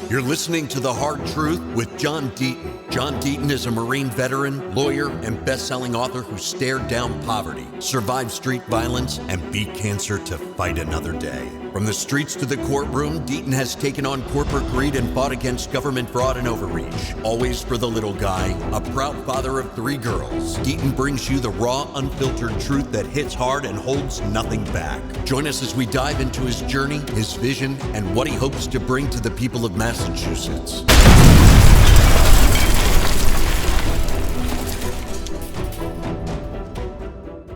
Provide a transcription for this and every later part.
You're listening to The Hard Truth with John Deaton. John Deaton is a Marine veteran, lawyer, and best-selling author who stared down poverty, survived street violence, and beat cancer to fight another day. From the streets to the courtroom, Deaton has taken on corporate greed and fought against government fraud and overreach. Always for the little guy, a proud father of 3 girls, Deaton brings you the raw, unfiltered truth that hits hard and holds nothing back. Join us as we dive into his journey, his vision, and what he hopes to bring to the people of Massachusetts.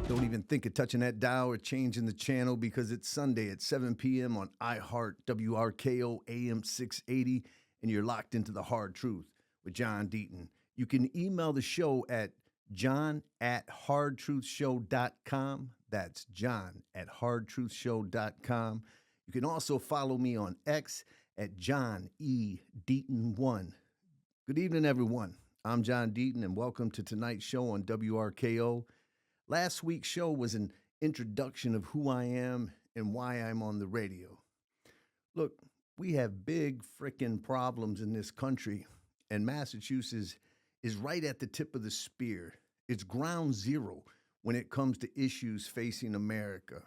Don't even think of touching that dial or changing the channel because it's Sunday at 7 p.m. on iHeart, WRKO, AM 680, and you're locked into The Hard Truth with John Deaton. You can email the show at john@hardtruthshow.com. That's john@hardtruthshow.com. You can also follow me on X at John E. Deaton1. Good evening, everyone. I'm John Deaton, and welcome to tonight's show on WRKO. Last week's show was an introduction of who I am and why I'm on the radio. Look, we have big frickin' problems in this country, and Massachusetts is right at the tip of the spear. It's ground zero when it comes to issues facing America.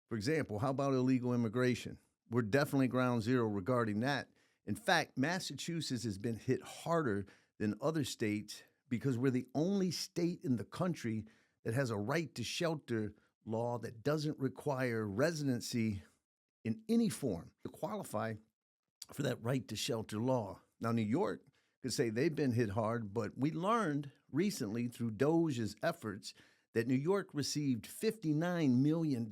For example, how about illegal immigration? We're definitely ground zero regarding that. In fact, Massachusetts has been hit harder than other states because we're the only state in the country that has a right to shelter law that doesn't require residency in any form to qualify for that right to shelter law. Now, New York could say they've been hit hard, but we learned recently through DOJ's efforts that New York received $59 million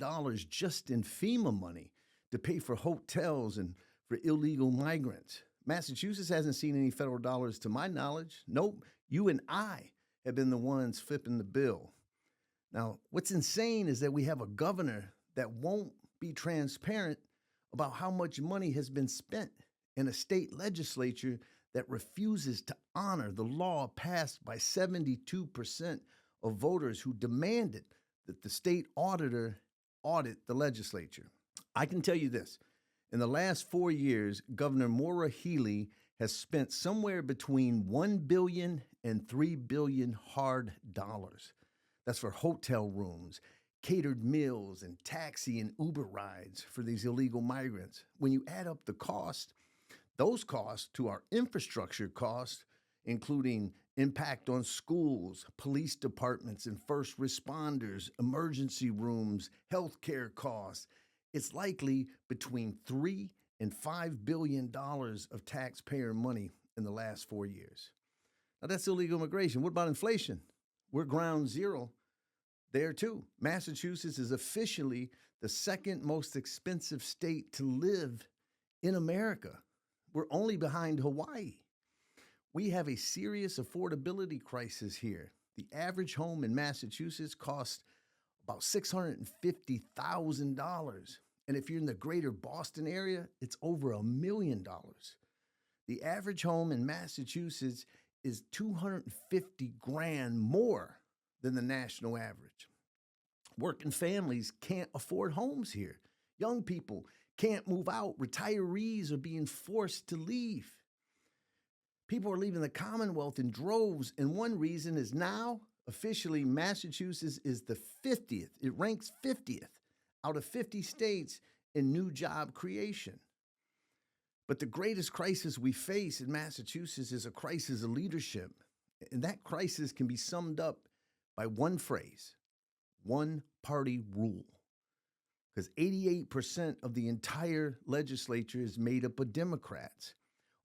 just in FEMA money to pay for hotels and for illegal migrants. Massachusetts hasn't seen any federal dollars to my knowledge. Nope, you and I have been the ones flipping the bill. Now, what's insane is that we have a governor that won't be transparent about how much money has been spent in a state legislature that refuses to honor the law passed by 72% of voters who demanded that the state auditor audit the legislature. I can tell you this. In the last 4 years, Governor Maura Healey has spent somewhere between $1 billion and $3 billion hard dollars. That's for hotel rooms, catered meals, and taxi and Uber rides for these illegal migrants. When you add up the cost, those costs to our infrastructure costs, including impact on schools, police departments and first responders, emergency rooms, healthcare costs, it's likely between $3 and $5 billion of taxpayer money in the last 4 years. Now, that's illegal immigration. What about inflation? We're ground zero there, too. Massachusetts is officially the second most expensive state to live in America. We're only behind Hawaii. We have a serious affordability crisis here. The average home in Massachusetts costs about $650,000. And if you're in the greater Boston area, it's over $1 million. The average home in Massachusetts is $250,000 more than the national average. Working families can't afford homes here. Young people can't move out. Retirees are being forced to leave. People are leaving the Commonwealth in droves, and one reason is now, officially, Massachusetts is the 50th. It ranks 50th out of 50 states in new job creation. But the greatest crisis we face in Massachusetts is a crisis of leadership. And that crisis can be summed up by one phrase: one party rule. Because 88% of the entire legislature is made up of Democrats.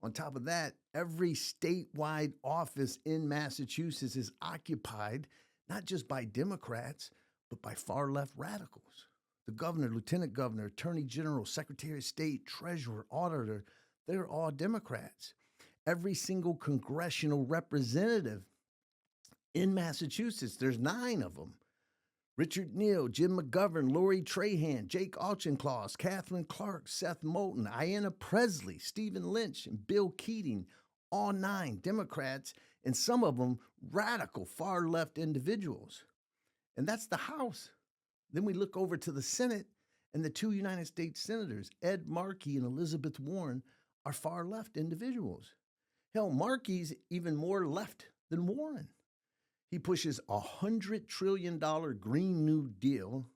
On top of that, every statewide office in Massachusetts is occupied not just by Democrats, but by far-left radicals. The governor, lieutenant governor, attorney general, secretary of state, treasurer, auditor, they're all Democrats. Every single congressional representative in Massachusetts, there's 9 of them. Richard Neal, Jim McGovern, Lori Trahan, Jake Auchincloss, Catherine Clark, Seth Moulton, Ayanna Presley, Stephen Lynch, and Bill Keating, all 9 Democrats, and some of them radical far-left individuals. And that's the House. Then we look over to the Senate, and the 2 United States senators, Ed Markey and Elizabeth Warren, are far left individuals. Hell, Markey's even more left than Warren. He pushes a $100 trillion Green New Deal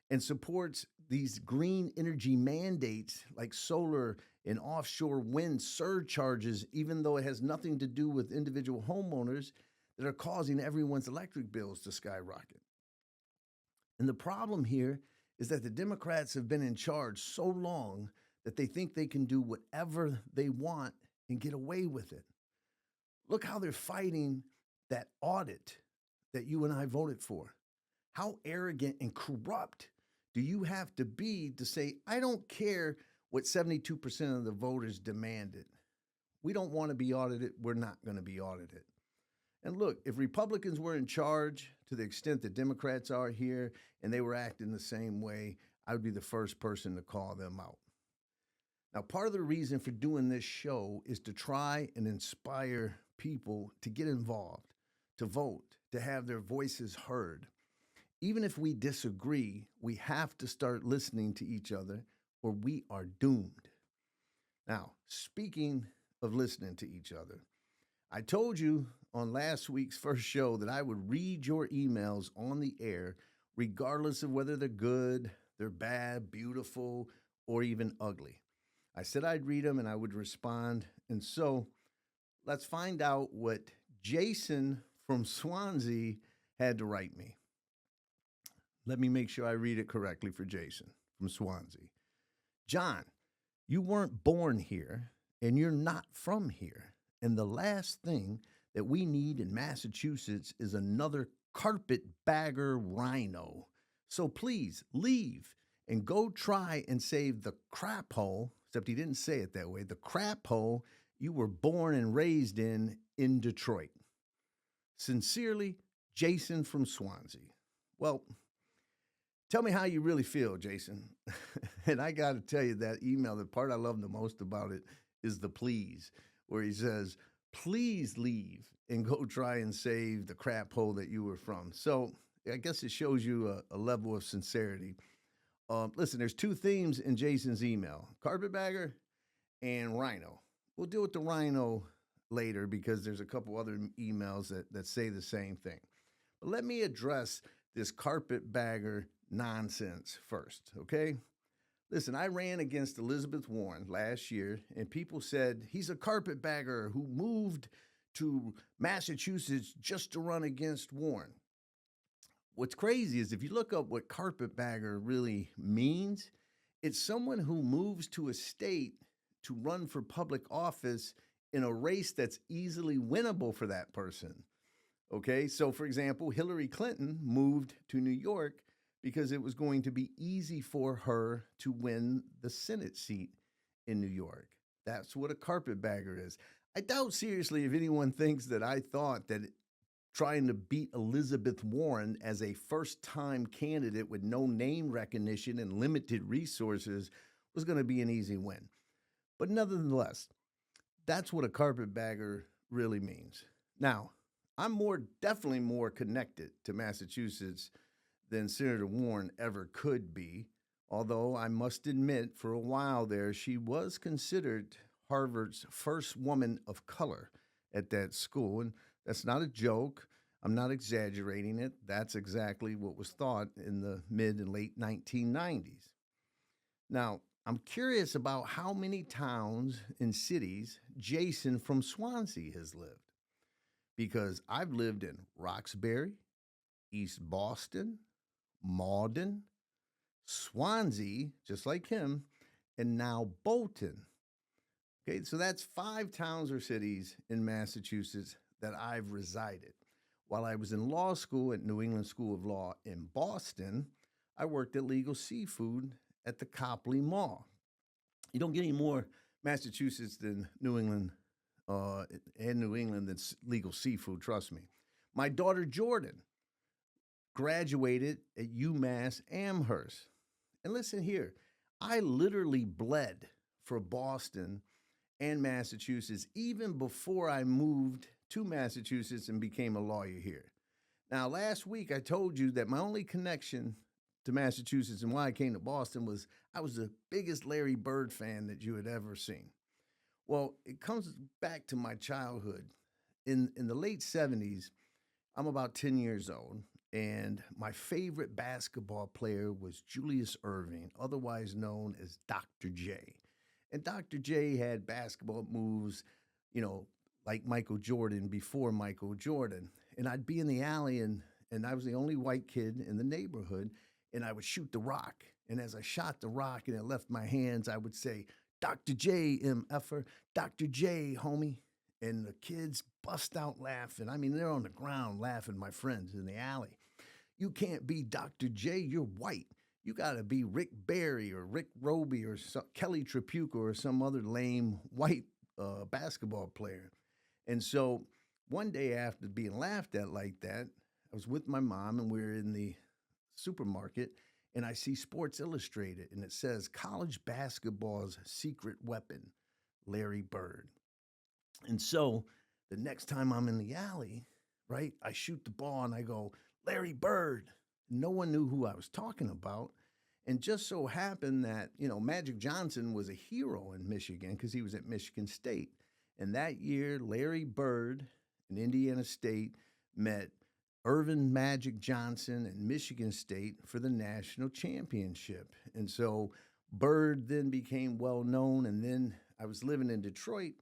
and supports these green energy mandates like solar and offshore wind surcharges, even though it has nothing to do with individual homeowners that are causing everyone's electric bills to skyrocket. And the problem here is that the Democrats have been in charge so long that they think they can do whatever they want and get away with it. Look how they're fighting that audit that you and I voted for. How arrogant and corrupt do you have to be to say, I don't care what 72% of the voters demanded? We don't want to be audited. We're not going to be audited. And look, if Republicans were in charge to the extent that Democrats are here and they were acting the same way, I would be the first person to call them out. Now, part of the reason for doing this show is to try and inspire people to get involved, to vote, to have their voices heard. Even if we disagree, we have to start listening to each other or we are doomed. Now, speaking of listening to each other, I told you on last week's first show that I would read your emails on the air, regardless of whether they're good, they're bad, beautiful, or even ugly. I said I'd read them and I would respond. And so let's find out what Jason from Swansea had to write me. Let me make sure I read it correctly for Jason from Swansea. John, you weren't born here and you're not from here. And the last thing that we need in Massachusetts is another carpetbagger rhino. So please leave and go try and save the crap hole, except he didn't say it that way, the crap hole you were born and raised in Detroit. Sincerely, Jason from Swansea. Well, tell me how you really feel, Jason. And I got to tell you that email, the part I love the most about it is the please, where he says, please leave and go try and save the crap hole that you were from. So I guess it shows you a level of sincerity. Listen, there's two themes in Jason's email, carpetbagger and rhino. We'll deal with the rhino later because there's a couple other emails that say the same thing. But let me address this carpetbagger nonsense first, okay? Listen, I ran against Elizabeth Warren last year, and people said he's a carpetbagger who moved to Massachusetts just to run against Warren. What's crazy is if you look up what carpetbagger really means, it's someone who moves to a state to run for public office in a race that's easily winnable for that person. Okay, so for example, Hillary Clinton moved to New York because it was going to be easy for her to win the Senate seat in New York. That's what a carpetbagger is. I doubt seriously if anyone thinks that I thought that trying to beat Elizabeth Warren as a first-time candidate with no name recognition and limited resources was going to be an easy win. But nonetheless, that's what a carpetbagger really means. Now, I'm definitely more connected to Massachusetts than Senator Warren ever could be, although I must admit for a while there, she was considered Harvard's first woman of color at that school. And that's not a joke. I'm not exaggerating it. That's exactly what was thought in the mid and late 1990s. Now, I'm curious about how many towns and cities Jason from Swansea has lived, because I've lived in Roxbury, East Boston, Malden, Swansea, just like him, and now Bolton. Okay, so that's 5 towns or cities in Massachusetts that I've resided. While I was in law school at New England School of Law in Boston, I worked at Legal Seafood at the Copley Mall. You don't get any more Massachusetts than New England than Legal Seafood, trust me. My daughter Jordan graduated at UMass Amherst. And listen here, I literally bled for Boston and Massachusetts even before I moved to Massachusetts and became a lawyer here. Now, last week I told you that my only connection to Massachusetts and why I came to Boston was I was the biggest Larry Bird fan that you had ever seen. Well, it comes back to my childhood. In the late 70s, I'm about 10 years old, and my favorite basketball player was Julius Irving, otherwise known as Dr. J. And Dr. J had basketball moves, you know, like Michael Jordan before Michael Jordan. And I'd be in the alley, and I was the only white kid in the neighborhood, and I would shoot the rock. And as I shot the rock and it left my hands, I would say, Dr. J, MFer, Dr. J, homie. And the kids bust out laughing. I mean, they're on the ground laughing, my friends in the alley. You can't be Dr. J, you're white. You got to be Rick Barry or Rick Roby or Kelly Tripucka or some other lame white basketball player. And so one day after being laughed at like that, I was with my mom and we were in the supermarket and I see Sports Illustrated and it says college basketball's secret weapon, Larry Bird. And so the next time I'm in the alley, right, I shoot the ball and I go, Larry Bird. No one knew who I was talking about. And just so happened that, Magic Johnson was a hero in Michigan because he was at Michigan State. And that year, Larry Bird in Indiana State met Irvin Magic Johnson and Michigan State for the national championship. And so Bird then became well known. And then I was living in Detroit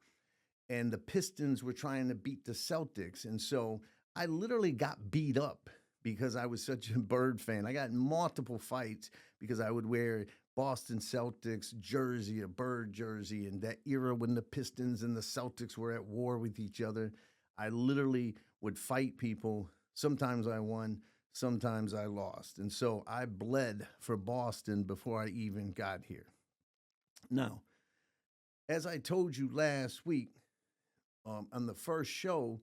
and the Pistons were trying to beat the Celtics. And so I literally got beat up because I was such a Bird fan. I got in multiple fights because I would wear Boston Celtics jersey, a Bird jersey, in that era when the Pistons and the Celtics were at war with each other. I literally would fight people. Sometimes I won, sometimes I lost. And so I bled for Boston before I even got here. Now, as I told you last week on the first show,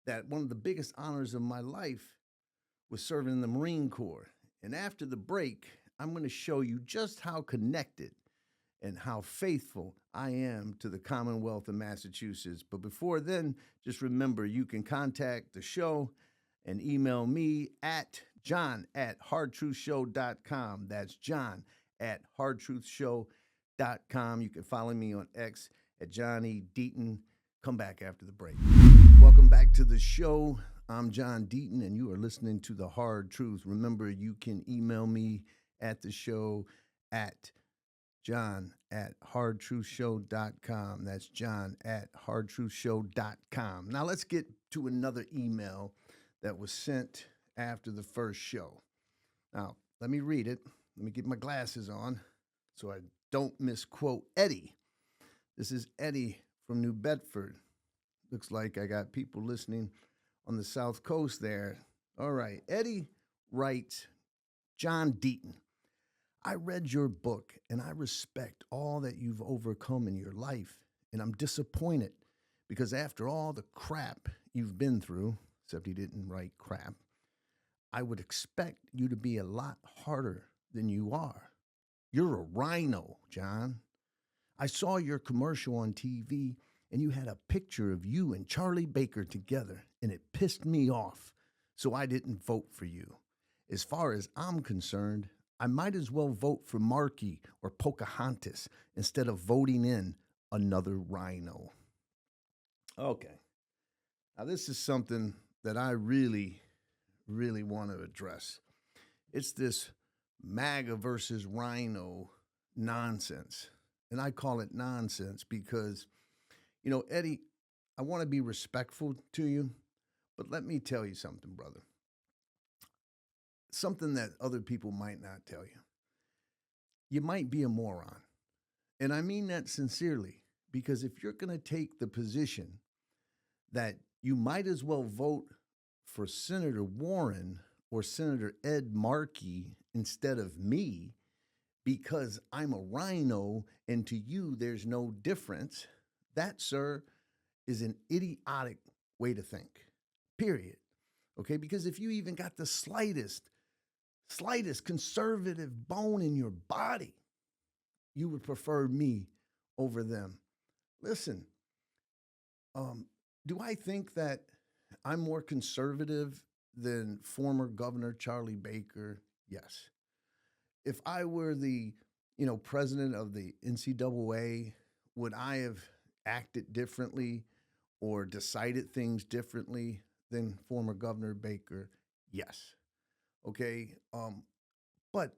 that one of the biggest honors of my life was serving in the Marine Corps. And after the break, I'm going to show you just how connected and how faithful I am to the Commonwealth of Massachusetts. But before then, just remember you can contact the show and email me at john@hardtruthshow.com. That's john@hardtruthshow.com. You can follow me on X at John E. Deaton. Come back after the break. Welcome back to the show. I'm John Deaton, and you are listening to The Hard Truth. Remember, you can email me at the show at john@hardtruthshow.com. That's john@hardtruthshow.com. Now, let's get to another email that was sent after the first show. Now, let me read it. Let me get my glasses on so I don't misquote Eddie. This is Eddie from New Bedford. Looks like I got people listening on the South Coast there. All right. Eddie writes, John Deaton, I read your book and I respect all that you've overcome in your life. And I'm disappointed because after all the crap you've been through, except he didn't write crap, I would expect you to be a lot harder than you are. You're a rhino, John. I saw your commercial on TV and you had a picture of you and Charlie Baker together, and it pissed me off, so I didn't vote for you. As far as I'm concerned, I might as well vote for Markey or Pocahontas instead of voting in another rhino. Okay. Now, this is something that I really, really want to address. It's this MAGA versus rhino nonsense. And I call it nonsense because, Eddie, I want to be respectful to you, but let me tell you something, brother. Something that other people might not tell you. You might be a moron. And I mean that sincerely, because if you're going to take the position that you might as well vote for Senator Warren or Senator Ed Markey instead of me because I'm a rhino and to you there's no difference, that, sir, is an idiotic way to think, period. Okay, because if you even got the slightest conservative bone in your body, you would prefer me over them. Listen, do I think that I'm more conservative than former Governor Charlie Baker? Yes. If I were the, president of the NCAA, would I have acted differently or decided things differently than former Governor Baker? Yes. Okay. But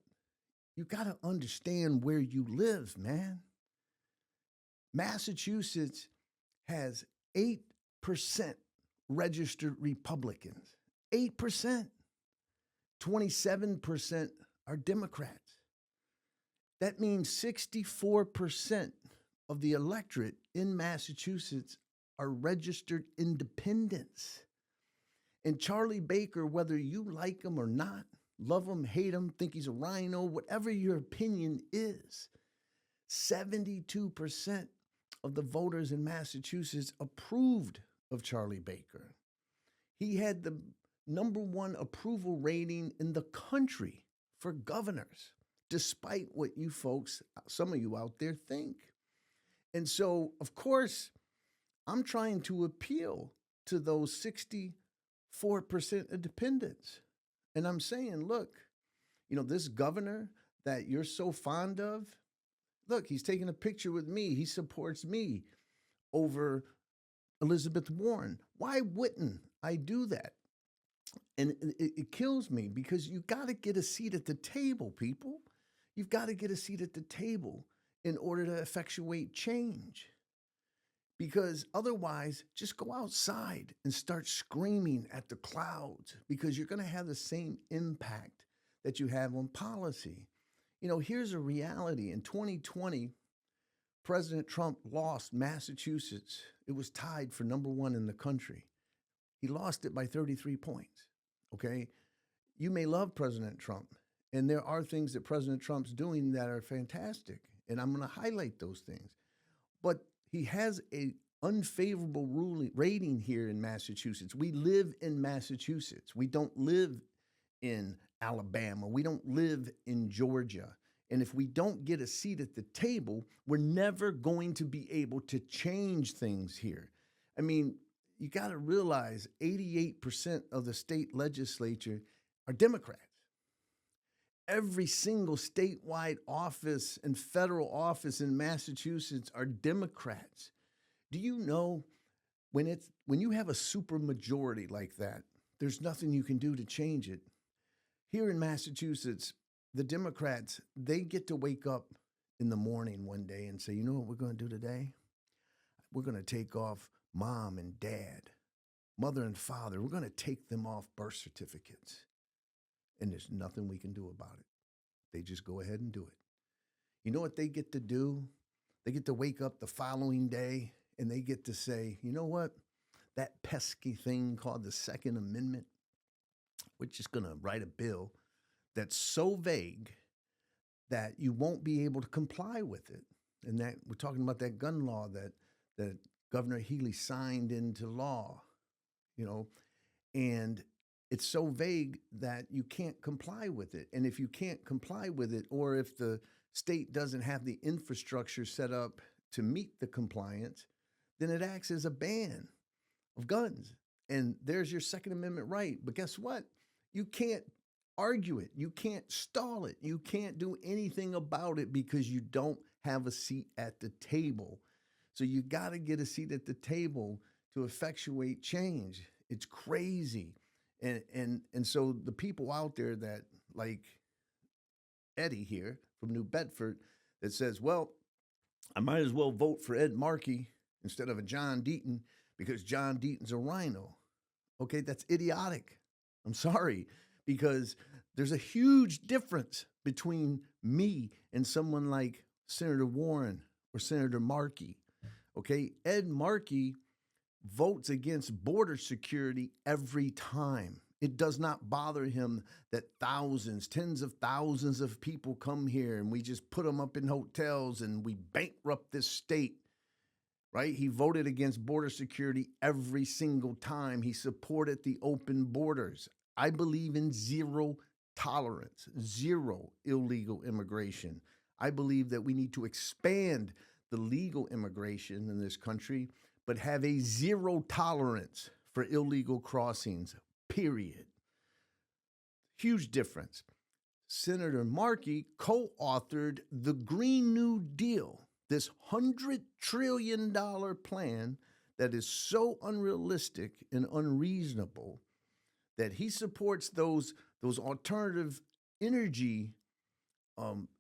you got to understand where you live, man. Massachusetts has 8% registered Republicans. 8%. 27% are Democrats. That means 64% of the electorate in Massachusetts are registered independents. And Charlie Baker, whether you like him or not, love him, hate him, think he's a rhino, whatever your opinion is, 72% of the voters in Massachusetts approved of Charlie Baker. He had the number one approval rating in the country for governors, despite what you folks, some of you out there, think. And so, of course, I'm trying to appeal to those 64% independents. And I'm saying, look, this governor that you're so fond of, look, he's taking a picture with me. He supports me over Elizabeth Warren. Why wouldn't I do that? And it kills me because you got to get a seat at the table, people. You've got to get a seat at the table in order to effectuate change. Because otherwise, just go outside and start screaming at the clouds because you're going to have the same impact that you have on policy. Here's a reality. In 2020, President Trump lost Massachusetts. It was tied for number one in the country. He lost it by 33 points, okay? You may love President Trump, and there are things that President Trump's doing that are fantastic, and I'm going to highlight those things. But he has an unfavorable rating here in Massachusetts. We live in Massachusetts. We don't live in Alabama. We don't live in Georgia. And if we don't get a seat at the table, we're never going to be able to change things here. I mean, you got to realize 88% of the state legislature are Democrats. Every single statewide office and federal office in Massachusetts are Democrats. Do you know when you have a supermajority like that, there's nothing you can do to change it? Here in Massachusetts, the Democrats, they get to wake up in the morning one day and say, you know what we're going to do today? We're going to take off mom and dad, mother and father. We're going to take them off birth certificates. And there's nothing we can do about it. They just go ahead and do it. You know what they get to do? They get to wake up the following day and they get to say, you know what? That pesky thing called the Second Amendment, we're just going to write a bill that's so vague that you won't be able to comply with it. And that we're talking about that gun law that Governor Healy signed into law, and it's so vague that you can't comply with it. And if you can't comply with it, or if the state doesn't have the infrastructure set up to meet the compliance, then it acts as a ban of guns. And there's your Second Amendment right. But guess what? You can't argue it. You can't stall it. You can't do anything about it because you don't have a seat at the table. So you got to get a seat at the table to effectuate change. It's crazy. And so the people out there that, like Eddie here from New Bedford, that says, well, I might as well vote for Ed Markey instead of a John Deaton because John Deaton's a rhino. Okay, that's idiotic. I'm sorry, because there's a huge difference between me and someone like Senator Warren or Senator Markey. Okay, Ed Markey votes against border security every time. It does not bother him that thousands, tens of thousands of people come here and we just put them up in hotels and we bankrupt this state, right? He voted against border security every single time. He supported the open borders. I believe in zero tolerance, zero illegal immigration. I believe that we need to expand the legal immigration in this country, but have a zero tolerance for illegal crossings, period. Huge difference. Senator Markey co-authored the Green New Deal. This $100 trillion plan that is so unrealistic and unreasonable that he supports those alternative energy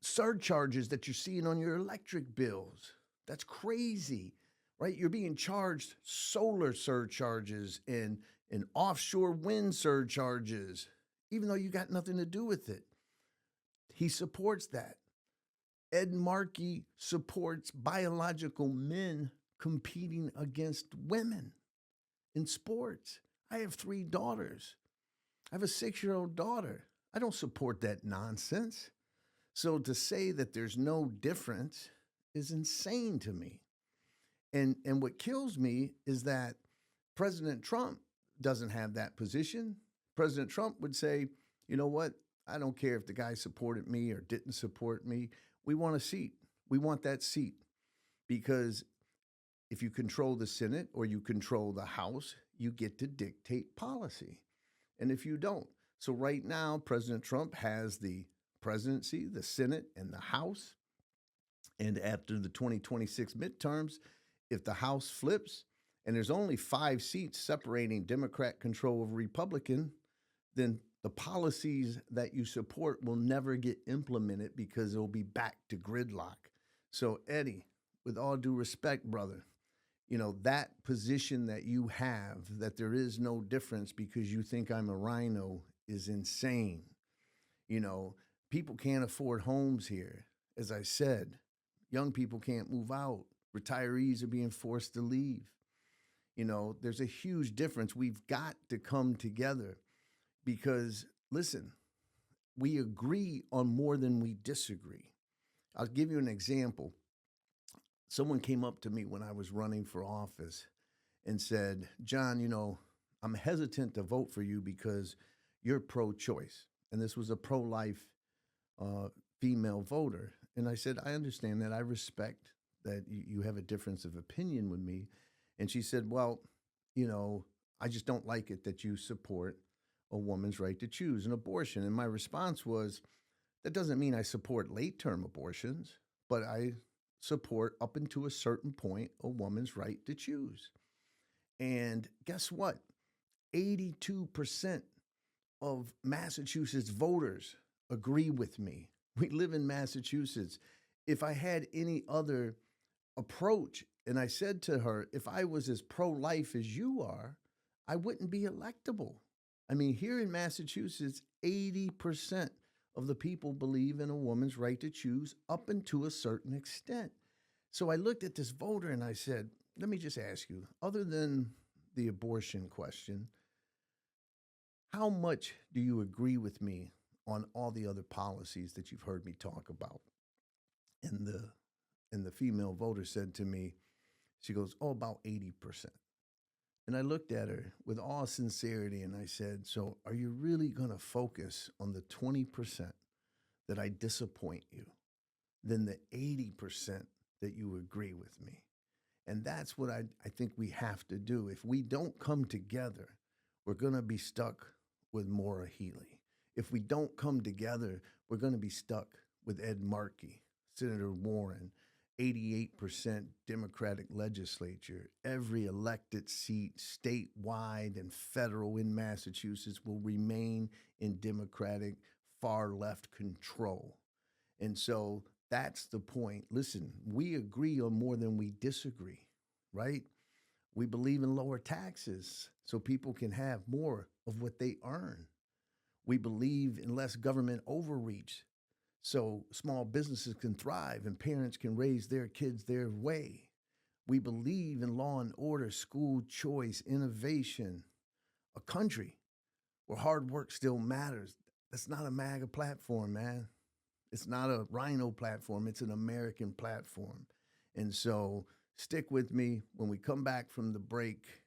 surcharges that you're seeing on your electric bills. That's crazy, right? You're being charged solar surcharges and offshore wind surcharges, even though you got nothing to do with it. He supports that. Ed Markey supports biological men competing against women in sports. I have 3 daughters. I have a 6-year-old daughter. I don't support that nonsense. So to say that there's no difference is insane to me. And what kills me is that President Trump doesn't have that position. President Trump would say, you know what? I don't care if the guy supported me or didn't support me. We want a seat. We want that seat. Because if you control the Senate or you control the House, you get to dictate policy. And if you don't. So right now, President Trump has the presidency, the Senate, and the House. And after the 2026 midterms, if the House flips, and there's only 5 seats separating Democrat control of Republican, then the policies that you support will never get implemented because it'll be back to gridlock. So, Eddie, with all due respect, brother, you know, that position that you have, that there is no difference because you think I'm a rhino, is insane. You know, people can't afford homes here. As I said, young people can't move out. Retirees are being forced to leave. You know, there's a huge difference. We've got to come together because, listen, we agree on more than we disagree. I'll give you an example. Someone came up to me when I was running for office and said, John, you know, I'm hesitant to vote for you because you're pro-choice. And this was a pro-life female voter. And I said, I understand that. I respect that you have a difference of opinion with me. And she said, well, you know, I just don't like it that you support a woman's right to choose an abortion. And my response was, that doesn't mean I support late-term abortions, but I support up until a certain point a woman's right to choose. And guess what? 82% of Massachusetts voters agree with me. We live in Massachusetts. If I had any other approach, and I said to her, if I was as pro-life as you are, I wouldn't be electable. I mean, here in Massachusetts, 80% of the people believe in a woman's right to choose up until a certain extent. So I looked at this voter and I said, let me just ask you, other than the abortion question, how much do you agree with me on all the other policies that you've heard me talk about? And the female voter said to me, she goes, oh, about 80%. And I looked at her with all sincerity and I said, so are you really going to focus on the 20% that I disappoint you than the 80% that you agree with me? And that's what I think we have to do. If we don't come together, we're going to be stuck with Maura Healey. If we don't come together, we're going to be stuck with Ed Markey, Senator Warren, 88% Democratic legislature. Every elected seat, statewide and federal in Massachusetts, will remain in Democratic far-left control. And so that's the point. Listen, we agree on more than we disagree, right? We believe in lower taxes so people can have more of what they earn. We believe in less government overreach so small businesses can thrive and parents can raise their kids their way. We believe in law and order, school choice, innovation, a country where hard work still matters. That's not a MAGA platform, man. It's not a Rhino platform. It's an American platform. And so stick with me. When we come back from the break,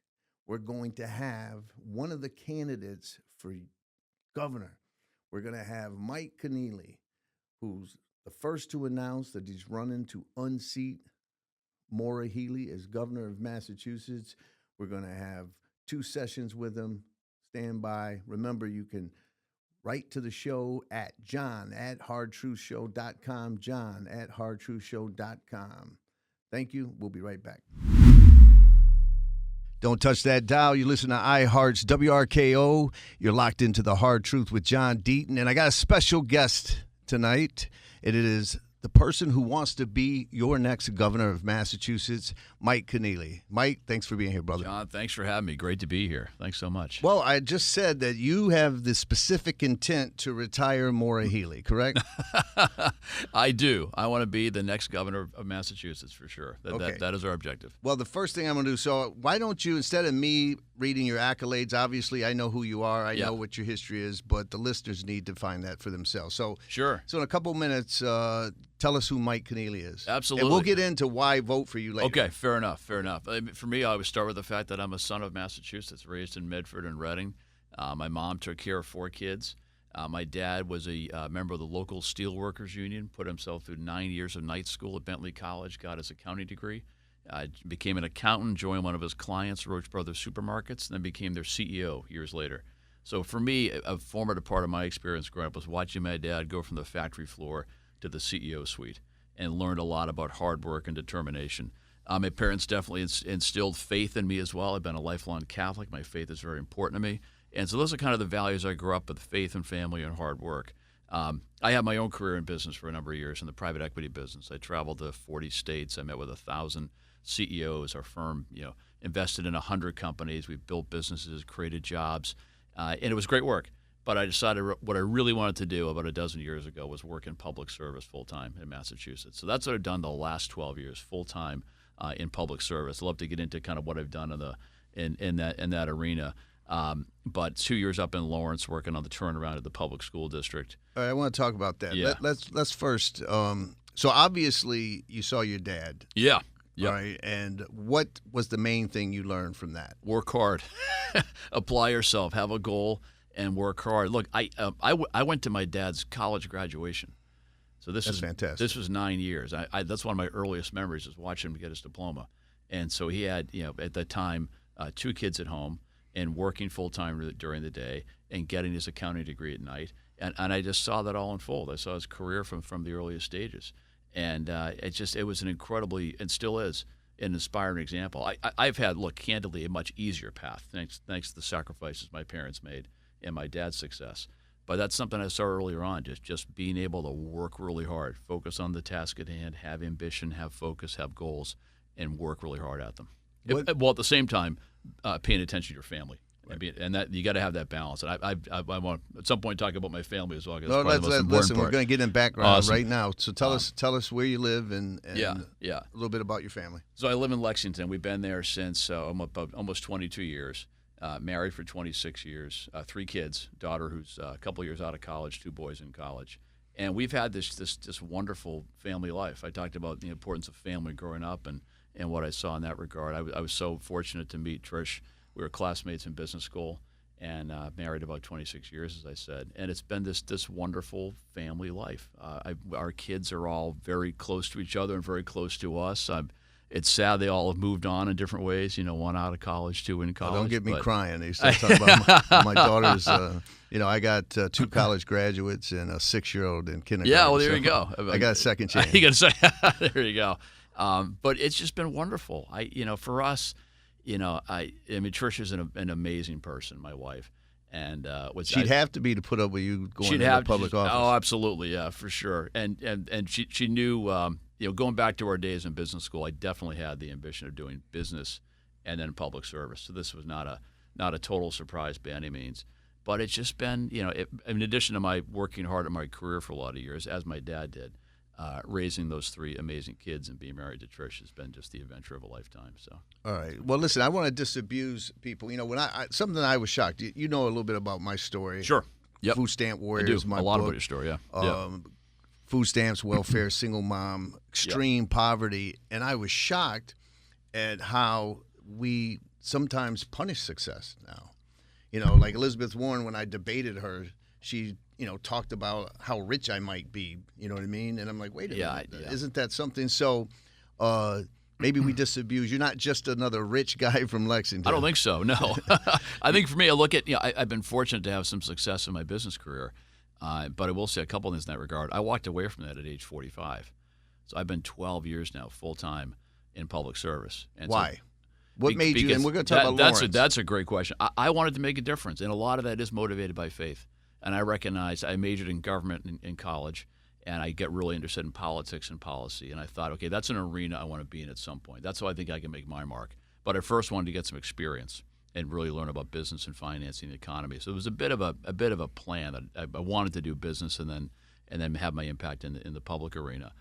we're going to have one of the candidates for governor. We're going to have Mike Keneally, who's the first to announce that he's running to unseat Maura Healey as governor of Massachusetts. We're going to have 2 sessions with him. Stand by. Remember, you can write to the show at john@hardtruthshow.com, john@hardtruthshow.com. Thank you. We'll be right back. Don't touch that dial. You listen to iHeart's WRKO. You're locked into The Hard Truth with John Deaton. And I got a special guest tonight. It is the person who wants to be your next governor of Massachusetts, Mike Keneally. Mike, thanks for being here, brother. John, thanks for having me. Great to be here. Thanks so much. Well, I just said that you have the specific intent to retire Maura Healey, correct? I do. I want to be the next governor of Massachusetts for sure. That is our objective. Well, the first thing I'm going to do, so why don't you, instead of me reading your accolades, obviously I know who you are, I know what your history is, but the listeners need to find that for themselves. So, sure. So in a couple minutes, tell us who Mike Keneally is. Absolutely. And we'll get into why vote for you later. Okay, fair enough. For me, I would start with the fact that I'm a son of Massachusetts, raised in Medford and Reading. My mom took care of 4 kids. My dad was a member of the local steelworkers union, put himself through 9 years of night school at Bentley College, got his accounting degree, became an accountant, joined one of his clients, Roach Brothers Supermarkets, and then became their CEO years later. So for me, a formative part of my experience growing up was watching my dad go from the factory floor to the CEO suite and learned a lot about hard work and determination. My parents definitely instilled faith in me as well. I've been a lifelong Catholic. My faith is very important to me. And so those are kind of the values I grew up with: faith and family and hard work. I had my own career in business for a number of years in the private equity business. I traveled to 40 states. I met with 1,000 CEOs. Our firm, invested in 100 companies. We built businesses, created jobs, and it was great work. But I decided what I really wanted to do about a dozen years ago was work in public service full-time in Massachusetts. So that's what I've done the last 12 years, full-time in public service. I'd love to get into kind of what I've done in that arena. But 2 years up in Lawrence working on the turnaround of the public school district. All right, I want to talk about that. Yeah. Let's first. So obviously you saw your dad. Yeah. Yep. Right. And what was the main thing you learned from that? Work hard, apply yourself, have a goal, and work hard. Look, I went to my dad's college graduation. So that's fantastic. This was 9 years. That's one of my earliest memories, is watching him get his diploma. And so he had, at that time, 2 kids at home and working full-time during the day and getting his accounting degree at night. And I just saw that all unfold. I saw his career from the earliest stages. And it was an incredibly, and still is, an inspiring example. I've had, candidly, a much easier path, thanks to the sacrifices my parents made and my dad's success. But that's something I saw earlier on, just being able to work really hard, focus on the task at hand, have ambition, have focus, have goals, and work really hard at them. While at the same time, paying attention to your family. Right. And that you got to have that balance. And I want at some point talk about my family as well. Listen, we're going to get in background right now. So tell us where you live and a little bit about your family. So I live in Lexington. We've been there since almost 22 years. Married for 26 years. 3 kids. Daughter who's a couple years out of college. 2 boys in college. And we've had this wonderful family life. I talked about the importance of family growing up and what I saw in that regard. I was so fortunate to meet Trish. We were classmates in business school and married about 26 years, as I said. And it's been this wonderful family life. Our kids are all very close to each other and very close to us. It's sad they all have moved on in different ways. One out of college, 2 in college. Don't get me crying. They start talking about my daughter's. I got 2 college graduates and a 6-year-old in kindergarten. Yeah, well, there you go. I got a second chance. You got to say, there you go. But it's just been wonderful. For us, Trish is an amazing person, my wife, and she'd have to be to put up with you going into public office. Oh, absolutely, yeah, for sure. And she knew, going back to our days in business school, I definitely had the ambition of doing business and then public service. So this was not a total surprise by any means. But it's just been, in addition to my working hard at my career for a lot of years, as my dad did. Raising those 3 amazing kids and being married to Trish has been just the adventure of a lifetime. So, all right. Well, listen, I want to disabuse people. When something I was shocked. You know a little bit about my story. Sure. Yep. Food Stamp Warriors. I do. A lot about your story. Yeah. Food stamps, welfare, single mom, extreme poverty, and I was shocked at how we sometimes punish success now. Like Elizabeth Warren, when I debated her, she talked about how rich I might be, you know what I mean? And I'm like, wait a minute, isn't that something? So maybe we disabuse. You're not just another rich guy from Lexington. I don't think so, no. I think for me, I look at, I've been fortunate to have some success in my business career, but I will say a couple things in that regard. I walked away from that at age 45. So I've been 12 years now full-time in public service. And Why? So, What made you? And we're going to talk about Lawrence. That's a great question. I wanted to make a difference, and a lot of that is motivated by faith. And I recognized I majored in government in college, and I get really interested in politics and policy. And I thought, okay, that's an arena I want to be in at some point. That's how I think I can make my mark. But I first wanted to get some experience and really learn about business and financing the economy. So it was a bit of a plan that I wanted to do business and then have my impact in the public arena.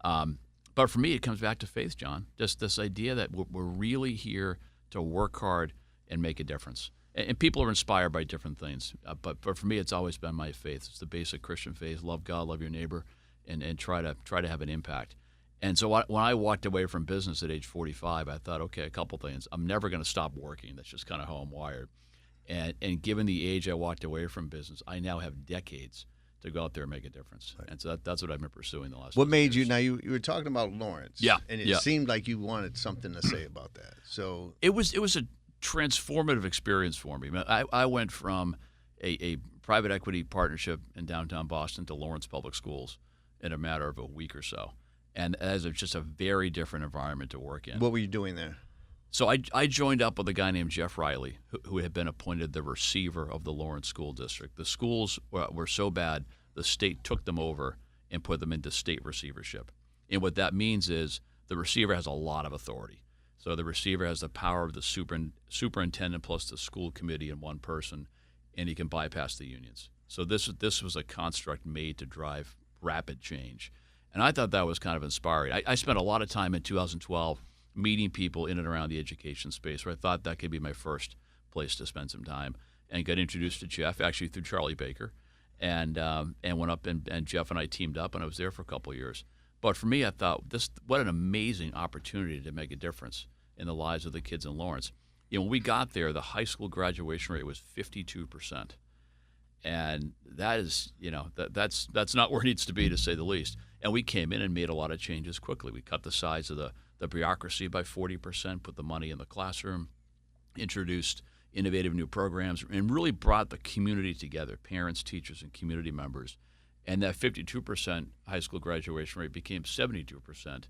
But for me, it comes back to faith, John. Just this idea that we're really here to work hard and make a difference. And people are inspired by different things. But for me, it's always been my faith. It's the basic Christian faith: love God, love your neighbor, and try to have an impact. And so when I walked away from business at age 45, I thought, okay, a couple things. I'm never going to stop working. That's just kind of how I'm wired. And given the age I walked away from business, I now have decades to go out there and make a difference. Right. And so that's what I've been pursuing the last. What made years. you? Now you were talking about Lawrence. Yeah. And it seemed like you wanted something to say about that. So it was a transformative experience for me. I went from a private equity partnership in downtown Boston to Lawrence Public Schools in a matter of a week or so. And as just a very different environment to work in. What were you doing there? So I joined up with a guy named Jeff Riley, who had been appointed the receiver of the Lawrence School District. The schools were so bad, the state took them over and put them into state receivership. And what that means is the receiver has a lot of authority. So the receiver has the power of the superintendent plus the school committee in one person, and he can bypass the unions. So this was a construct made to drive rapid change. And I thought that was kind of inspiring. I spent a lot of time in 2012 meeting people in and around the education space where I thought that could be my first place to spend some time, and got introduced to Jeff, actually through Charlie Baker, and went up and Jeff and I teamed up, and I was there for a couple of years. But for me, I thought, what an amazing opportunity to make a difference in the lives of the kids in Lawrence. When we got there, the high school graduation rate was 52%. And that is, that's not where it needs to be, to say the least. And we came in and made a lot of changes quickly. We cut the size of the bureaucracy by 40%, put the money in the classroom, introduced innovative new programs, and really brought the community together, parents, teachers, and community members. And that 52% high school graduation rate became 72%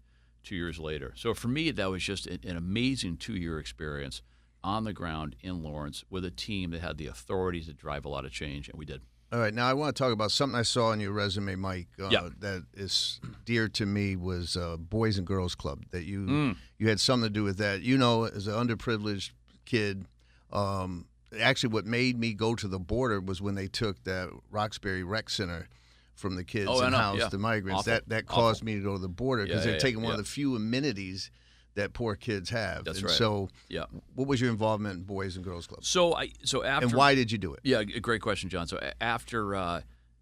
2 years later. So for me, that was just an amazing 2-year experience on the ground in Lawrence with a team that had the authority to drive a lot of change, and we did. All right, now I want to talk about something I saw on your resume, Mike, that is dear to me, was Boys and Girls Club, that you had something to do with that. As an underprivileged kid, actually what made me go to the border was when they took that Roxbury Rec Center from the kids and housed the migrants. Awful. That caused me to go to the border because they're taking one of the few amenities that poor kids have. That's and right. So, what was your involvement in Boys and Girls Club? So after, and why did you do it? Yeah, great question, John. So after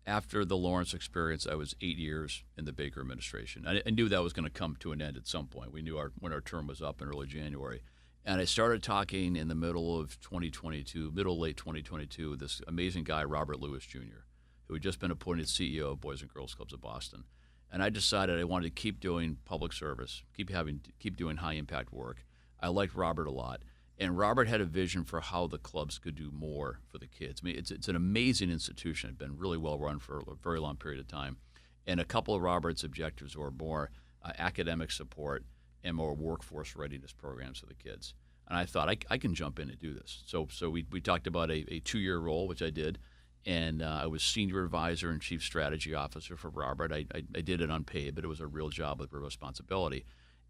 the Lawrence experience, I was 8 years in the Baker administration. I knew that was going to come to an end at some point. We knew when our term was up in early January. And I started talking in the middle of 2022, late 2022, with this amazing guy, Robert Lewis Jr., who had just been appointed CEO of Boys and Girls Clubs of Boston. And I decided I wanted to keep doing public service, keep doing high impact work. I liked Robert a lot, and Robert had a vision for how the clubs could do more for the kids. I mean, it's an amazing institution. It's been really well run for a very long period of time, and a couple of Robert's objectives were more academic support and more workforce readiness programs for the kids. And I thought I can jump in and do this. So we talked about a 2-year role, which I did. And I was senior advisor and chief strategy officer for Robert. I did it unpaid, but it was a real job with real responsibility.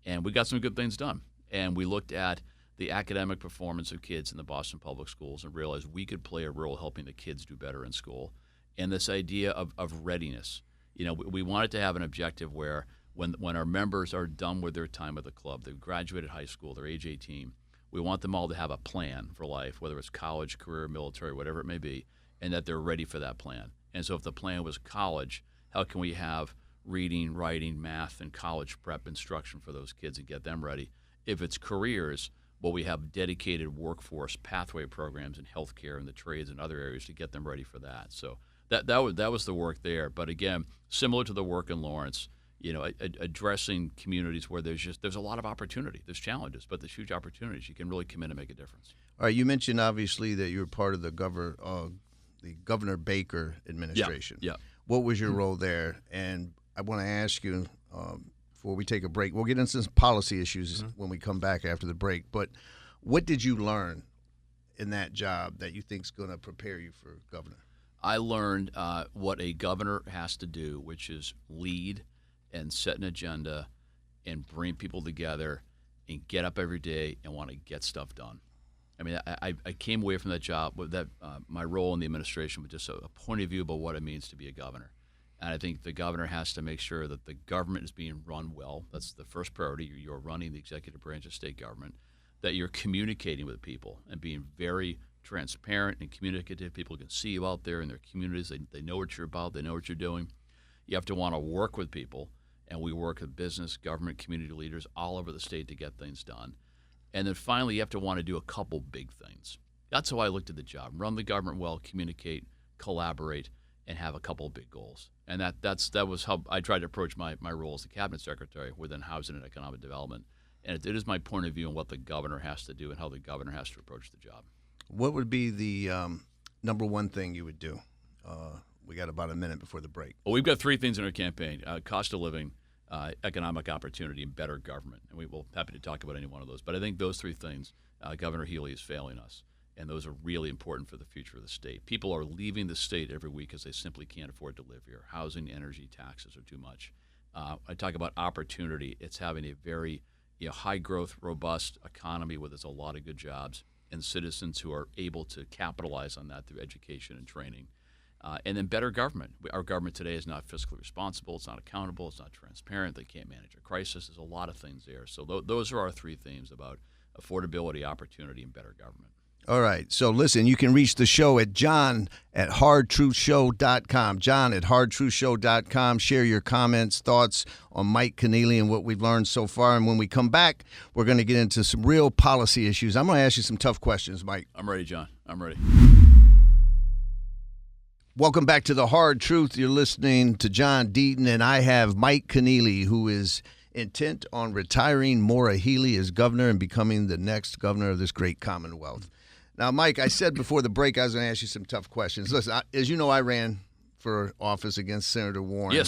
And we got some good things done. And we looked at the academic performance of kids in the Boston public schools and realized we could play a role helping the kids do better in school. And this idea of readiness. We wanted to have an objective where when our members are done with their time at the club, they've graduated high school, they're age 18, we want them all to have a plan for life, whether it's college, career, military, whatever it may be, and that they're ready for that plan. And so if the plan was college, how can we have reading, writing, math, and college prep instruction for those kids and get them ready? If it's careers, well, we have dedicated workforce pathway programs in healthcare and the trades and other areas to get them ready for that. So that was the work there. But again, similar to the work in Lawrence, addressing communities where there's a lot of opportunity. There's challenges, but there's huge opportunities. You can really come in and make a difference. All right, you mentioned obviously that you were part of the Governor Baker administration. Yeah. What was your role there? And I want to ask you, before we take a break. We'll get into some policy issues when we come back after the break. But what did you learn in that job that you think is going to prepare you for governor? I learned what a governor has to do, which is lead and set an agenda and bring people together and get up every day and want to get stuff done. I mean, I came away from that job with that my role in the administration with just a point of view about what it means to be a governor. And I think the governor has to make sure that the government is being run well. That's the first priority. You're running the executive branch of state government, that you're communicating with people and being very transparent and communicative. People can see you out there in their communities. They know what you're about. They know what you're doing. You have to want to work with people, and we work with business, government, community leaders all over the state to get things done. And then finally, you have to want to do a couple big things. That's how I looked at the job. Run the government well, communicate, collaborate, and have a couple of big goals. And that was how I tried to approach my role as the cabinet secretary within housing and economic development. And it is my point of view on what the governor has to do and how the governor has to approach the job. What would be the number one thing you would do? We got about a minute before the break. Well, we've got three things in our campaign: cost of living, economic opportunity, and better government. And we will happy to talk about any one of those. But I think those three things, Governor Healy is failing us. And those are really important for the future of the state. People are leaving the state every week because they simply can't afford to live here. Housing, energy, taxes are too much. I talk about opportunity. It's having a very high-growth, robust economy where there's a lot of good jobs and citizens who are able to capitalize on that through education and training. And then better government. Our government today is not fiscally responsible. It's not accountable. It's not transparent. They can't manage a crisis. There's a lot of things there. So those are our three themes about affordability, opportunity, and better government. All right. So listen, you can reach the show at john@hardtruthshow.com. John@hardtruthshow.com. Share your comments, thoughts on Mike Keneally and what we've learned so far. And when we come back, we're going to get into some real policy issues. I'm going to ask you some tough questions, Mike. I'm ready, John. I'm ready. Welcome back to The Hard Truth. You're listening to John Deaton, and I have Mike Keneally, who is intent on retiring Maura Healey as governor and becoming the next governor of this great Commonwealth. Now, Mike, I said before the break I was going to ask you some tough questions. Listen, as you know, I ran for office against Senator Warren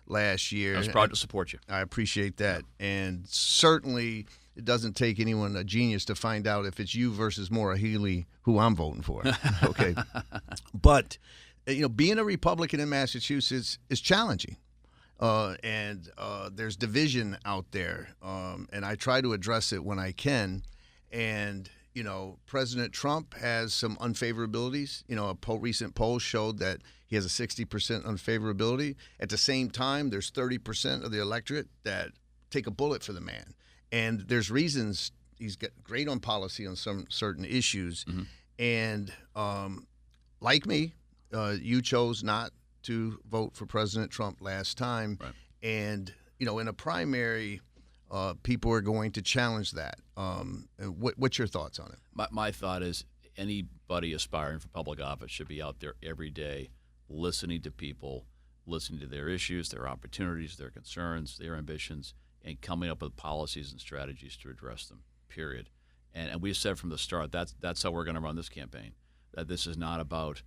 last year. I was proud to support you. I appreciate that. And certainly it doesn't take anyone a genius to find out if it's you versus Maura Healey who I'm voting for. Okay. But, being a Republican in Massachusetts is challenging. And there's division out there. And I try to address it when I can. And President Trump has some unfavorabilities. A recent poll showed that he has a 60% unfavorability. At the same time, there's 30% of the electorate that take a bullet for the man. And there's reasons he's got great on policy on some certain issues. Mm-hmm. And like me, you chose not to vote for President Trump last time. Right. And, in a primary, people are going to challenge that. What's your thoughts on it? My thought is anybody aspiring for public office should be out there every day listening to people, listening to their issues, their opportunities, their concerns, their ambitions, and coming up with policies and strategies to address them, period. And we said from the start that's how we're going to run this campaign, that this is not about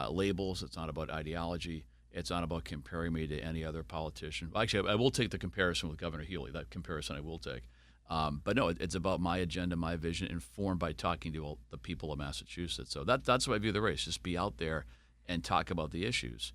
labels. It's not about ideology. It's not about comparing me to any other politician. Actually, I will take the comparison with Governor Healy. That comparison I will take. But no, it's about my agenda, my vision, informed by talking to all the people of Massachusetts. So that's what I view the race, just be out there and talk about the issues.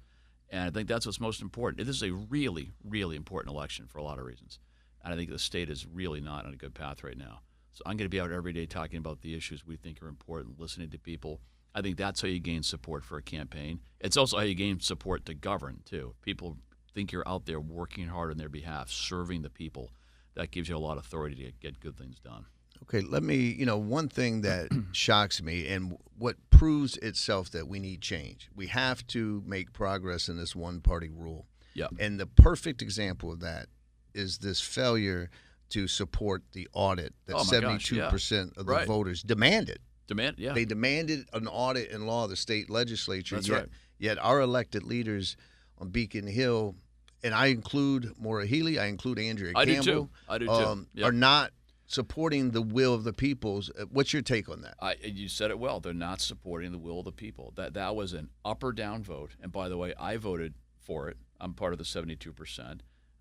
And I think that's what's most important. This is a really, really important election for a lot of reasons. And I think the state is really not on a good path right now. So I'm going to be out every day talking about the issues we think are important, listening to people. I think that's how you gain support for a campaign. It's also how you gain support to govern, too. People think you're out there working hard on their behalf, serving the people. That gives you a lot of authority to get good things done. Okay, let me, one thing that shocks me and what proves itself that we need change. We have to make progress in this one-party rule. Yeah. And the perfect example of that is this failure to support the audit that 72% of the voters demanded. They demanded an audit in law of the state legislature. That's right. Yet our elected leaders on Beacon Hill, and I include Maura Healey, I include Andrea Campbell. I do too. Are not supporting the will of the people. What's your take on that? You said it well. They're not supporting the will of the people. That was an up or down vote. And by the way, I voted for it. I'm part of the 72%.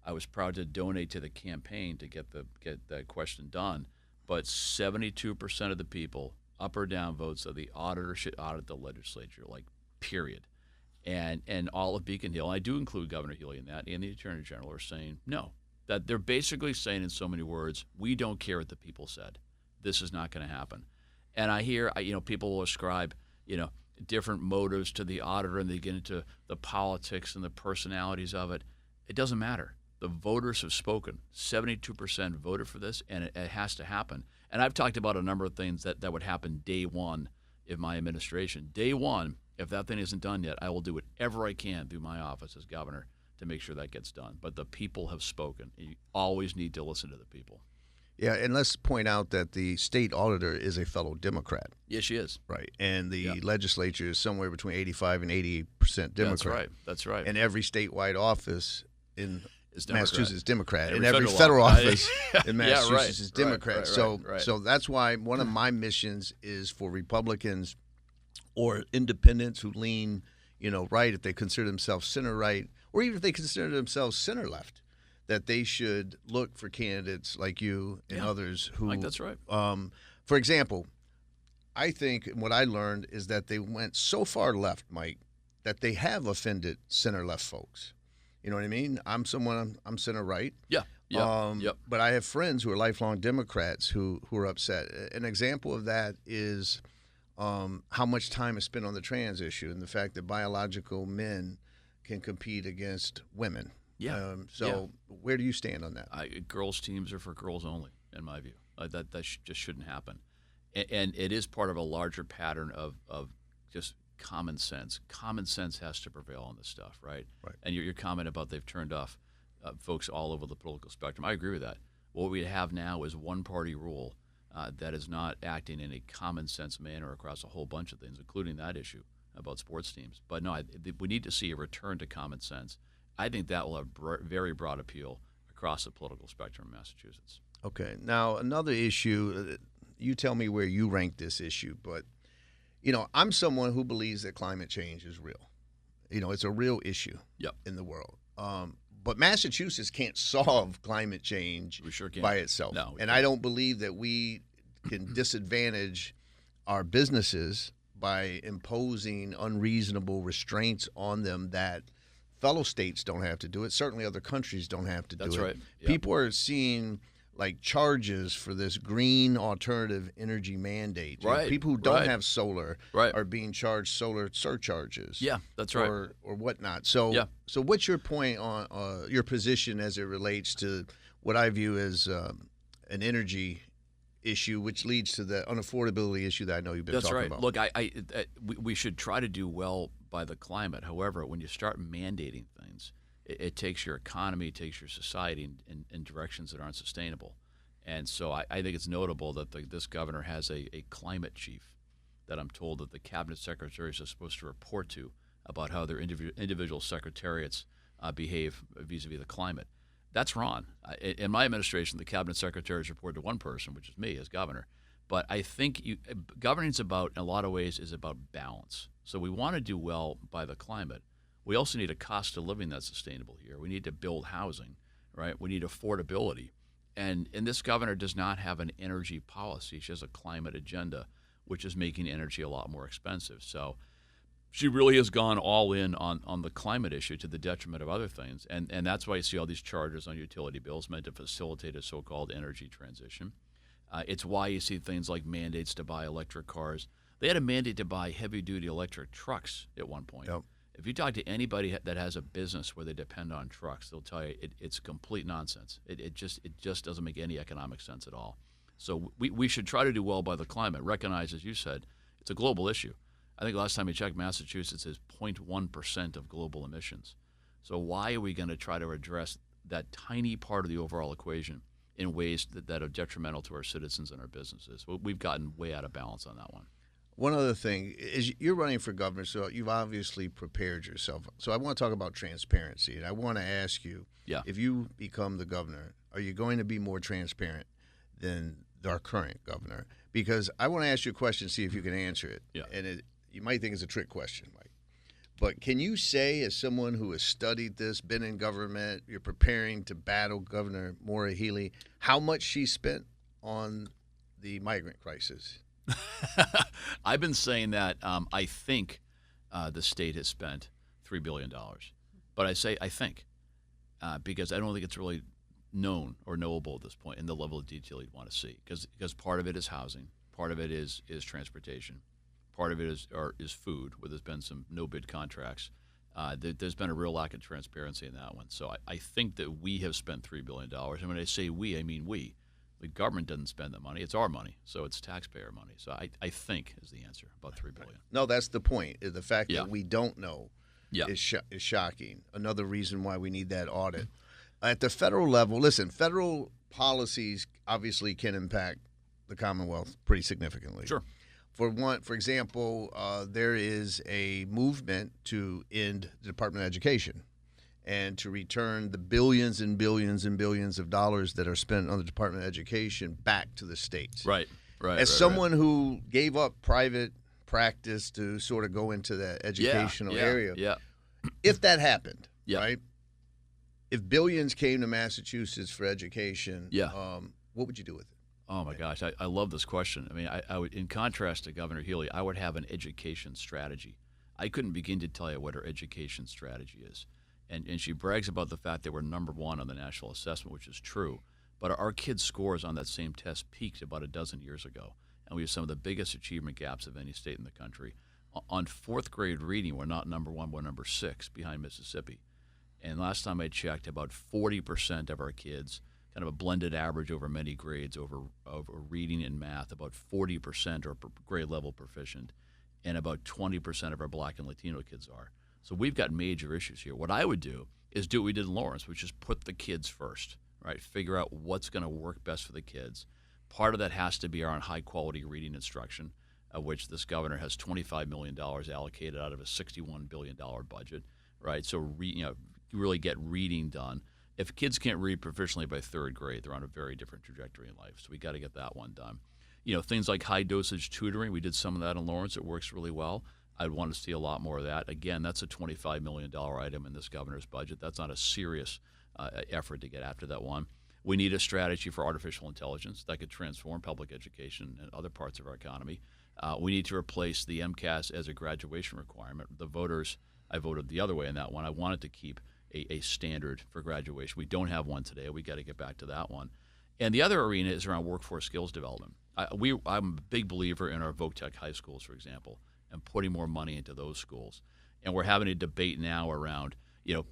I was proud to donate to the campaign to get that question done. But 72% of the people, up or down votes, of the auditor should audit the legislature, like, period. And all of Beacon Hill, I do include Governor Healy in that, and the Attorney General are saying no. That they're basically saying in so many words, we don't care what the people said. This is not going to happen. And I hear, people will ascribe, different motives to the auditor, and they get into the politics and the personalities of it. It doesn't matter. The voters have spoken. 72% voted for this, and it has to happen. And I've talked about a number of things that would happen day one of my administration. Day one, if that thing isn't done yet, I will do whatever I can through my office as governor to make sure that gets done. But the people have spoken. You always need to listen to the people. Yeah, and let's point out that the state auditor is a fellow Democrat. Yes, she is. Right. And the legislature is somewhere between 85 and 88% Democrat. That's right. And every statewide office in Massachusetts is Democrat. And every every federal office in Yeah, Massachusetts is Democrat. Right. So that's why one of my missions is for Republicans or independents who lean, right, if they consider themselves center right, or even if they consider themselves center left, that they should look for candidates like you and others who. Like, that's right. For example, I think what I learned is that they went so far left, Mike, that they have offended center left folks. You know what I mean? I'm center right. Yeah. But I have friends who are lifelong Democrats who are upset. An example of that is how much time is spent on the trans issue and the fact that biological men can compete against women. Yeah. Where do you stand on that? Girls' teams are for girls only, in my view. That just shouldn't happen. And it is part of a larger pattern of just common sense. Common sense has to prevail on this stuff, right? Right. And your comment about they've turned off folks all over the political spectrum, I agree with that. What we have now is one-party rule that is not acting in a common sense manner across a whole bunch of things, including that issue about sports teams. But no, we need to see a return to common sense. I think that will have very broad appeal across the political spectrum in Massachusetts. Okay. Now, another issue, you tell me where you rank this issue, but, I'm someone who believes that climate change is real. It's a real issue in the world. But Massachusetts can't solve climate change by itself. No, and I don't believe that we can disadvantage our businesses by imposing unreasonable restraints on them that fellow states don't have to do it. Certainly other countries don't have to do it. That's right. Yep. People are seeing charges for this green alternative energy mandate. Right. People who don't have solar Right. are being charged solar surcharges. Yeah, that's right. Or whatnot. So what's your point on your position as it relates to what I view as an energy issue, which leads to the unaffordability issue that I know you've been talking about? Look, we should try to do well by the climate. However, when you start mandating things, it takes your economy, it takes your society in directions that aren't sustainable. And so I think it's notable that this governor has a climate chief that I'm told that the cabinet secretaries are supposed to report to about how their individual secretariats behave vis-a-vis the climate. That's wrong. In my administration, the cabinet secretaries report to one person, which is me as governor. But I think governance in a lot of ways is about balance. So we want to do well by the climate. We also need a cost of living that's sustainable here. We need to build housing, right? We need affordability. And this governor does not have an energy policy. She has a climate agenda, which is making energy a lot more expensive. So she really has gone all in on the climate issue to the detriment of other things. And that's why you see all these charges on utility bills meant to facilitate a so-called energy transition. It's why you see things like mandates to buy electric cars. They had a mandate to buy heavy-duty electric trucks at one point. Yep. If you talk to anybody that has a business where they depend on trucks, they'll tell you it's complete nonsense. It just doesn't make any economic sense at all. So we should try to do well by the climate. Recognize, as you said, it's a global issue. I think last time we checked, Massachusetts is 0.1% of global emissions. So why are we going to try to address that tiny part of the overall equation in ways that are detrimental to our citizens and our businesses? We've gotten way out of balance on that one. One other thing is you're running for governor, so you've obviously prepared yourself. So I want to talk about transparency, and I want to ask you, if you become the governor, are you going to be more transparent than our current governor? Because I want to ask you a question, see if you can answer it. Yeah. And you might think it's a trick question, Mike. But can you say, as someone who has studied this, been in government, you're preparing to battle Governor Maura Healey, how much she spent on the migrant crisis? I've been saying that I think the state has spent $3 billion. But I say I think because I don't think it's really known or knowable at this point in the level of detail you'd want to see. Because part of it is housing, part of it is transportation. Part of it is food, where there's been some no-bid contracts. There's been a real lack of transparency in that one. So I think that we have spent $3 billion. And when I say we, I mean we. The government doesn't spend that money. It's our money. So it's taxpayer money. So I think is the answer, about $3 billion. No, that's the point. The fact that we don't know is shocking. Another reason why we need that audit. At the federal level, listen, federal policies obviously can impact the Commonwealth pretty significantly. Sure. For example, there is a movement to end the Department of Education and to return the billions and billions and billions of dollars that are spent on the Department of Education back to the states. Right. As someone who gave up private practice to sort of go into that educational area, if that happened, right? If billions came to Massachusetts for education, what would you do with it? Oh, my gosh. I love this question. I mean, I would, in contrast to Governor Healey, I would have an education strategy. I couldn't begin to tell you what her education strategy is. And she brags about the fact that we're number one on the national assessment, which is true. But our kids' scores on that same test peaked about a dozen years ago. And we have some of the biggest achievement gaps of any state in the country. On fourth grade reading, we're not number one, we're number 6 behind Mississippi. And last time I checked, about 40% of our kids, kind of a blended average over many grades, over reading and math, about 40% are grade level proficient, and about 20% of our Black and Latino kids are. So we've got major issues here. What I would do is do what we did in Lawrence, which is put the kids first, right? Figure out what's going to work best for the kids. Part of that has to be around high-quality reading instruction, of which this governor has $25 million allocated out of a $61 billion budget, right? So really get reading done. If kids can't read proficiently by third grade, they're on a very different trajectory in life. So we got to get that one done. Things like high-dosage tutoring, we did some of that in Lawrence. It works really well. I'd want to see a lot more of that. Again, that's a $25 million item in this governor's budget. That's not a serious effort to get after that one. We need a strategy for artificial intelligence that could transform public education and other parts of our economy. We need to replace the MCAS as a graduation requirement. The voters, I voted the other way in that one. I wanted to keep a standard for graduation. We don't have one today. We got to get back to that one. And the other arena is around workforce skills development. I'm a big believer in our VOTEC high schools, for example, and putting more money into those schools. And we're having a debate now around,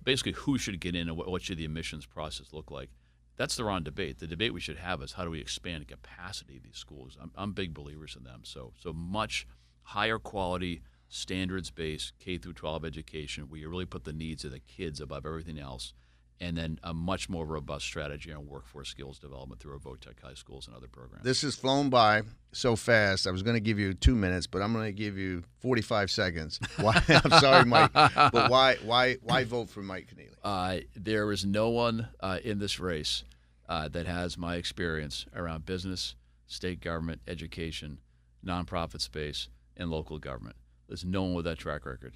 basically who should get in and what should the admissions process look like. That's the wrong debate. The debate we should have is how do we expand the capacity of these schools. I'm big believers in them. So much higher quality, standards-based K through 12 education where you really put the needs of the kids above everything else, and then a much more robust strategy on workforce skills development through our VOTEC high schools and other programs. This has flown by so fast. I was going to give you 2 minutes, but I'm going to give you 45 seconds. Why? I'm sorry, Mike, but why vote for Mike Keneally? There is no one in this race that has my experience around business, state government, education, nonprofit space, and local government. There's no one with that track record,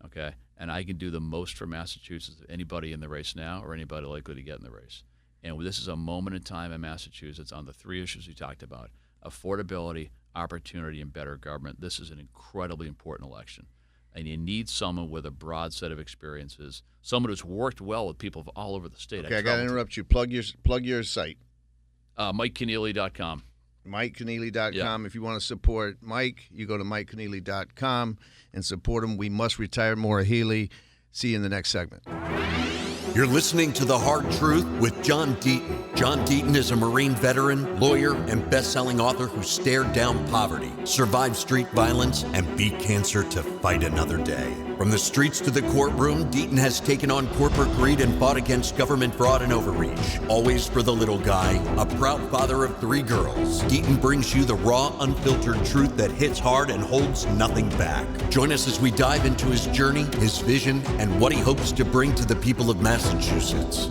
okay? And I can do the most for Massachusetts of anybody in the race now or anybody likely to get in the race. And this is a moment in time in Massachusetts on the 3 issues we talked about: affordability, opportunity, and better government. This is an incredibly important election. And you need someone with a broad set of experiences, someone who's worked well with people all over the state. Okay, I got to interrupt you. Plug your site. MikeKeneally.com. MikeKeneally.com. Yeah. If you want to support Mike, you go to MikeKeneally.com and support him. We must retire Maura Healey. See you in the next segment. You're listening to The Hard Truth with John Deaton. John Deaton is a Marine veteran, lawyer, and best-selling author who stared down poverty, survived street violence, and beat cancer to fight another day. From the streets to the courtroom, Deaton has taken on corporate greed and fought against government fraud and overreach. Always for the little guy, a proud father of 3 girls, Deaton brings you the raw, unfiltered truth that hits hard and holds nothing back. Join us as we dive into his journey, his vision, and what he hopes to bring to the people of Massachusetts.